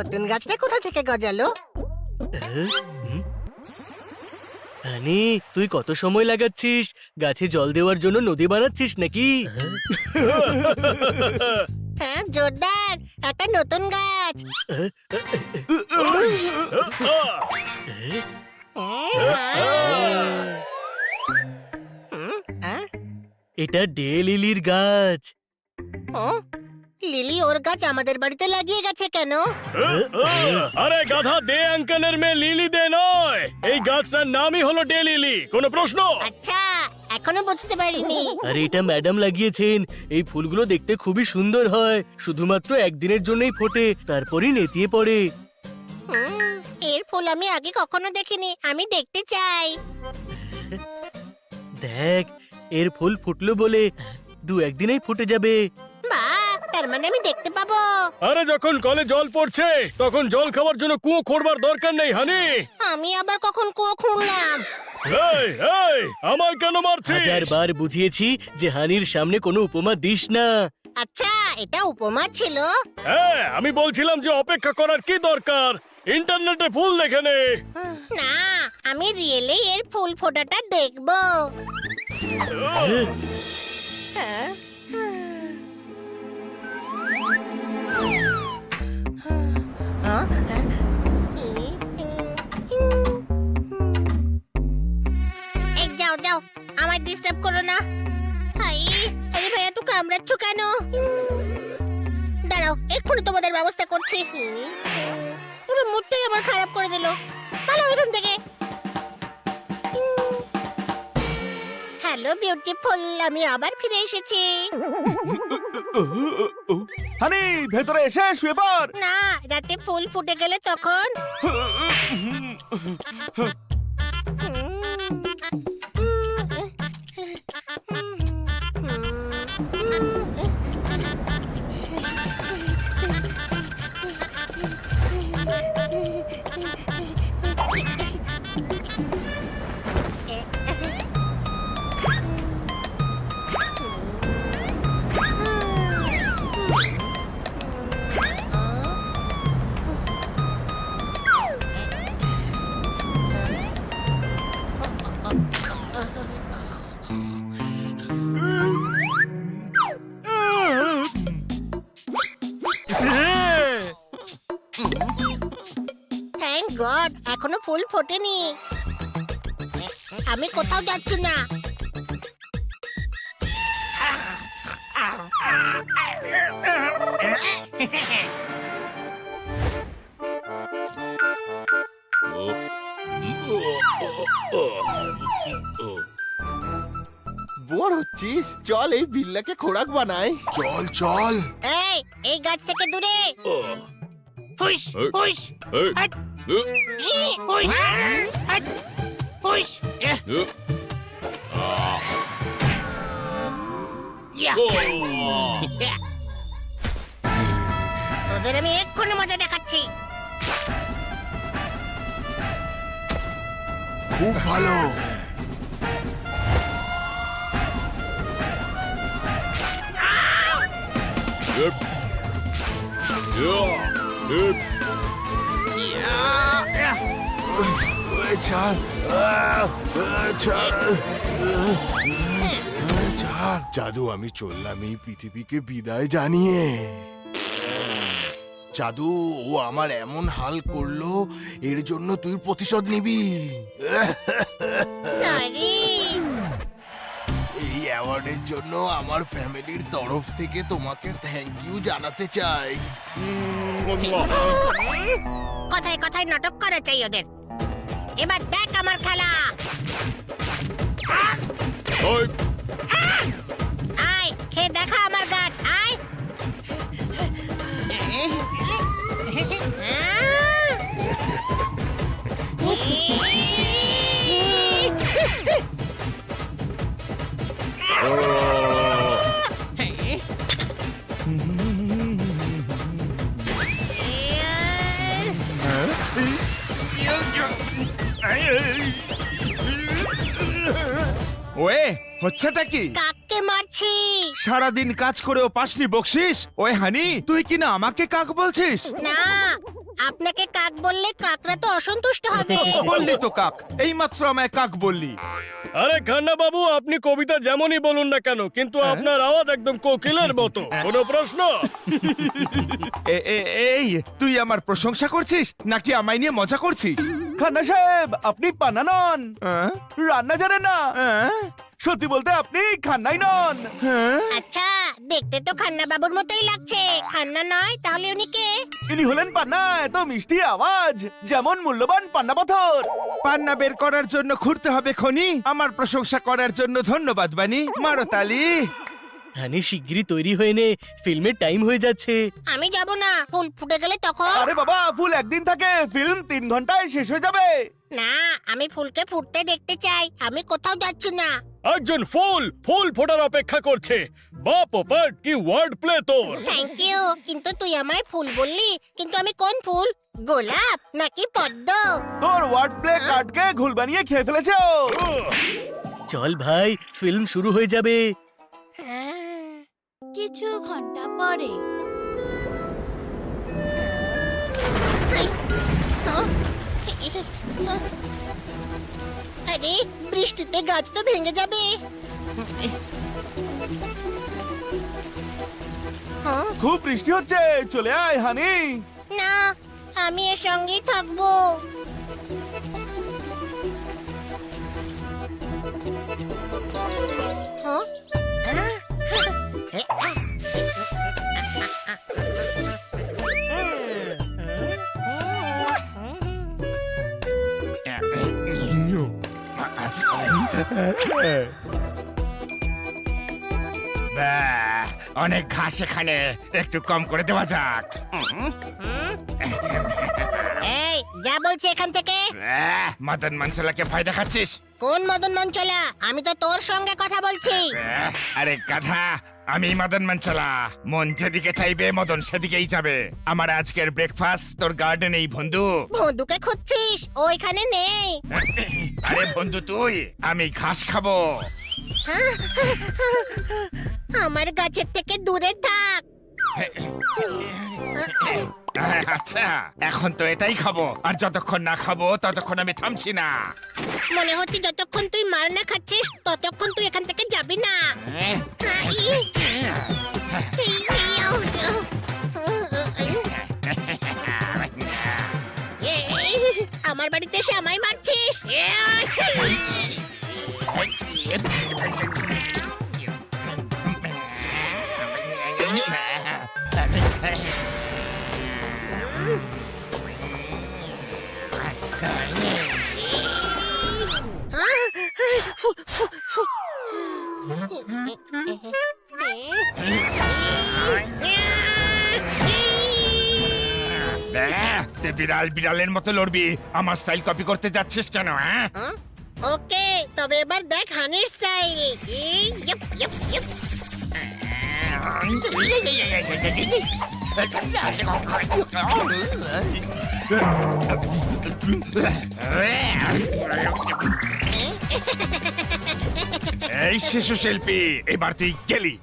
নতুন গাছটা কোথা থেকে গজালো? হানি, তুই কত সময় লাগাচ্ছিস? গাছে জল দেওয়ার জন্য নদী বানাচ্ছিস নাকি? হ্যাঁ জোরদার, একটা নতুন গাছ। এটা ডে লিলির গাছ। লিলি ওর গাছ আমাদের বাড়িতে লাগিয়ে গেছে কেন? আরে গাধা, দে আঙ্কেলের মেয়ে লিলি দে নয়, এই গাছটার নামই হলো ডে লিলি। কোনো প্রশ্ন? আচ্ছা, এখনো বুঝতে পারিনি। আরে এটা ম্যাডাম লাগিয়েছেন। এই ফুলগুলো দেখতে খুবই সুন্দর হয়, শুধুমাত্র একদিনের জন্যই ফোটে, তারপরই নেতিয়ে পড়ে। এর ফুল আমি আগে কখনো দেখিনি, আমি দেখতে চাই। দেখ, এর ফুল ফুটলো বলে দু একদিনেই ফুটে যাবে। বাহ, তার মানে আমি দেখতে পাবো। আরে যখন কলে জল পড়ছে তখন জল খাওয়ার জন্য কুয়ো খোঁড়বার দরকার নেই হানি। আমি আবার কখন কুয়ো খুঁড়লাম? এই এই, আমায় কেন মারছিস? হাজারবার বুঝিয়েছি যে হানির সামনে কোনো উপমা দিস না। আচ্ছা, এটা উপমা ছিল? হ্যাঁ, আমি বলছিলাম যে অপেক্ষা করার কি দরকার, ইন্টারনেটে ফুল দেখে নে। না, আমি রিয়েলি এর ফুল ফোটাটা দেখবো। হ্যাঁ? এই যাও যাও, আমায় ডিস্টার্ব করো না। হাই, আরে ভাইয়া তো কামড়াচ্ছ কেন? দাঁড়াও, এক্ষুনি তোমাদের ব্যবস্থা করছি। পুরো মুডটাই আমার খারাপ করে দিল। ভালো এখান থেকে। হ্যালো বিউটিফুল, আমি আবার ফিরে এসেছি। হানি, ভেতরে এসে শুয়ে পড়। না, রাতে ফুল ফুটে গেলে তখন। থ্যাংক গড, এখনো ফুল ফোটেনি। আমি কোথাও যাচ্ছি না। বোর হচ্ছিস? চল এই বিল্লাকে খোরাক বানাই। চল চল। এই গাছ থেকে দূরে। হুশ হুশ হট হুশ হট হুশ। তোদের আমি এক্ষুনি মজা দেখাচ্ছি। খুব ভালো। ছাড়, ছাড়। জাদু, আমি চললাম এই পৃথিবীকে বিদায় জানিয়ে। জাদু, ও আমার এমন হাল করলো, এর জন্য তুই প্রতিশোধ নিবি। সরি। এই অ্যাওয়ার্ডের জন্য আমার ফ্যামিলির তরফ থেকে তোমাকে থ্যাংক ইউ জানাতে চাই। কথায় কথায় নাটক করা চাই ওদের। এবার দেখ আমার খেলা। আয়, খেয়ে দেখা আমার গাছ। আয়। ওয়ে, হচ্ছেটা কি? কাককে মারছি। সারাদিন কাজ করেও পাসনি বকশিস? ওই হানি, তুই কি না আমাকে কাক বলছিস? না, আপনাকে কাক বললে কাকরা তো অসন্তুষ্ট হবে। বললি তো কাক, এইমাত্র আমায় কাক বললি। আরে খান্না বাবু, আপনি কবিতা যেমনই বলুন না কেন, কিন্তু আপনার আওয়াজ একদম কোকিলের মতো। কোনো প্রশ্ন? এই তুই আমার প্রশংসা করছিস নাকি আমায় নিয়ে মজা করছিস? খান্না সাহেব, আপনি পান্না নন, রান্না জানেন না। সত্যি বলতে আপনি খান্নাই নন। আচ্ছা, দেখতে তো খান্না বাবুর মতোই লাগছে। খান্না নয় তাহলে উনি কে? ইনি হলেন পান্না, এত মিষ্টি আওয়াজ, যেমন মূল্যবান পান্না পাথর। পান্না বের করার জন্য ঘুরতে হবে খনি, আমার প্রশংসা করার জন্য ধন্যবাদ বানি। মারো তালি। হানি শিগগিরই তৈরি হয়ে নে, ফিল্মের টাইম হয়ে যাচ্ছে। আমি যাব না, ফুল ফুটে গেলে তখন। আরে বাবা, ফুল একদিন থাকে, ফিল্ম 3 ঘন্টায় শেষ হয়ে যাবে। না, আমি ফুলকে ফুটতে দেখতে চাই। আমি কোথাও যাচ্ছি না। একজন ফুল ফোটার অপেক্ষা করছে। বাপ ওপাট, কি ওয়ার্ড প্লে তোর! থ্যাংক ইউ, কিন্তু তুই আমায় ফুল বললি, কিন্তু আমি কোন ফুল? গোলাপ নাকি পদ্ম? তোর ওয়ার্ড প্লে কাটকে ঘুল বানিয়ে খেয়ে ফেলেছে ও। চল ভাই, ফিল্ম শুরু হয়ে যাবে। কিছু ঘন্টা পরে আরে, বৃষ্টিতে গাছ তো ভেঙে যাবে। হ্যাঁ? খুব বৃষ্টি হচ্ছে, চলে আয় হানি। না, আমি এর সঙ্গেই থাকবো। হ্যাঁ? অনেক ঘাস এখানে, একটু কম করে দেওয়া যাক। এই, যা বলছি এখান থেকে। মদন মনসলাকে ভয় দেখাচ্ছিস? কোন মদন মঞ্চলা? আমি তো তোর সঙ্গে কথা বলছি। আরে গাধা, আমি মদন মনসলা। মন যেদিকে চাইবে মদন সেদিকেই যাবে। আমার আজকের ব্রেকফাস্ট তোর গার্ডেনেই বন্ধু। বন্ধুকে খুঁজছিস? ও এখানে নেই। আরে বন্ধু তুই, আমি ঘাস খাবো। আমার গাছের থেকে দূরে থাক। আচ্ছা, এখন তো এটাই খাবো, আর যতক্ষণ না খাবো ততক্ষণ আমি থামছি না। মনে হচ্ছে যতক্ষণ তুই মার না খাচ্ছিস ততক্ষণ তুই এখান থেকে যাবি না। আমার বাড়িতে এসে আমায় মারছিস? তুই বিড়াল বিড়ালের মতো লড়বি, আমার স্টাইল কপি করতে যাচ্ছিস কেন? হ্যাঁ, ওকে, তবে এবার দেখ হানির স্টাইল। এই শিশু শিল্পী, এবার তুই গেলি।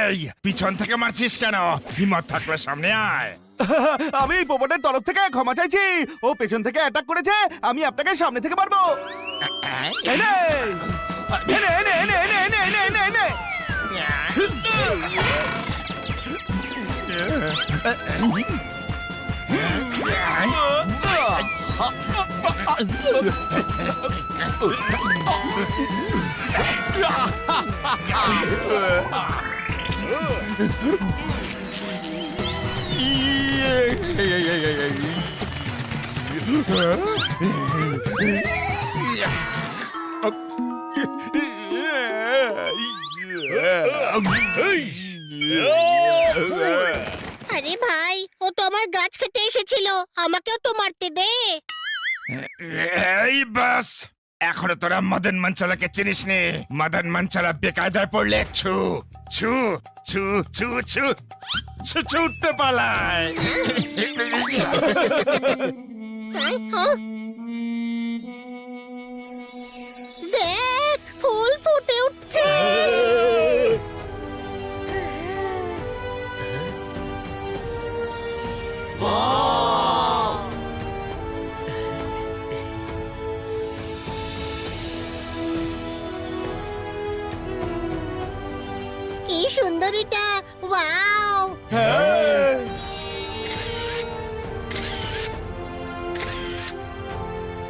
এই, পিছন থেকে মারছিস কেন? হিম্মত থাকলে সামনে আয়। আমি পোপটের তরফ থেকে ক্ষমা চাইছি, ও পেছন থেকে অ্যাটাক করেছে, আমি আপনাকে সামনে থেকে মারবো। এনে এনে এনে এনে এনে এনে এনে এনে এনে আরে ভাই, ও তো আমার গাছ খেতে এসেছিল, আমাকেও তো মারতে দে। এই বাস, এখনো তোরা মদন মানচালাকে চিনিস নি। মদন মানচালা বেকায়দায় পড়লে ছু ছু ছু ছু ছু ছু ছুটতে পালায়। হ্যাঁ? দেখ ফুল ফুটে উঠছে। কি সুন্দর এটা, ওয়াও! হ্যাঁ।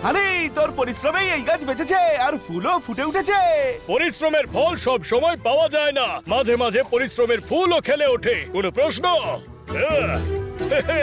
আরে তোর পরিশ্রমেই এই গাছ বেঁচেছে আর ফুলও ফুটে উঠেছে। পরিশ্রমের ফল সব সময় পাওয়া যায় না, মাঝে মাঝে পরিশ্রমের ফুলও খেলে ওঠে। কোনো প্রশ্ন? হে, হে।